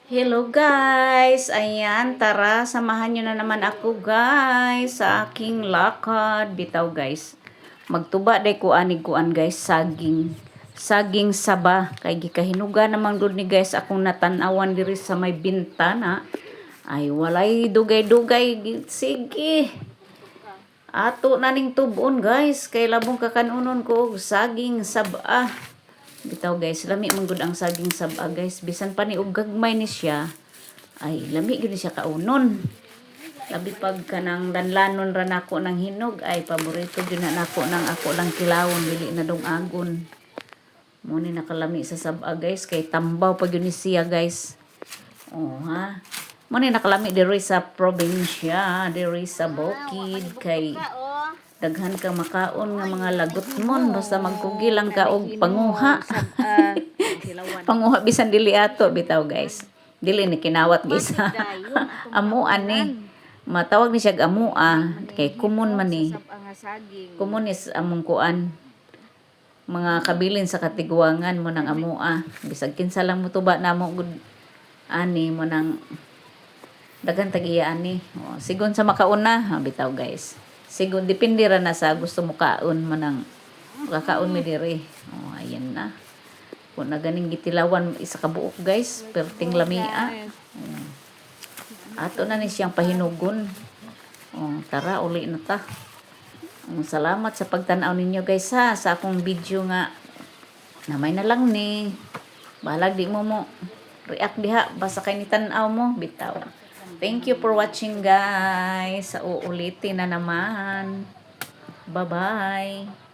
Hello guys! Ayan, tara, samahan nyo na naman ako guys sa aking lakad. Bitaw guys, magtuba day ko ani kuan guys, saging. Saging saba. Kay gikahinuga naman gud ni guys akong natanawan diri sa may bintana. Ay, walay dugay-dugay. Sige. Ato na ning tubon guys. Kay labong kakanunon ko saging saba. Bitaw guys, lami man gud ang saging saba guys. Bisan pa ni og gagmay ni siya, ay lami gud siya kaunon. Labi pag kanang lanlanon ra nako ng hinog, ay paborito gyud na nako ng ako lang kilawon dili na dong agon. Mo ni nakalami sa saba guys, kay tambaw pa gyud ni siya guys. Oh ha. Mo ni nakalami diri sa probinsya, diri sa Bukid kay daghan kang makaon nga mga lagot mon basta magkugi lang ka og panguha. Panguha bisan dili ato bitaw guys. Dili ni kinawat guys. Amuan ni. Matawag ni siya amua kay kumon man ni. Kumon is among kuan. Mga kabilin sa katiguangan mo ng amua. Bisag kinsa lang mo tuba namo gud ani mo nang daghan tagiya ani. O, sigon sa makauna, bitaw guys. Sigon depende ra na sa gusto mo kaon man ang kakaon mi diri. Oh, ayan na. Kung na ganing gitilawan isa ka buok guys, perting lamia. Oh. Ato na ni siyang pahinugon. Oh, tara uli na ta. Oh, salamat sa pagtan-aw ninyo guys ha sa akong video nga. Namay na lang ni. Balag di mo react diha basta kay ni tan-aw mo bitaw. Thank you for watching guys. Sa uulitin na naman. Bye-bye.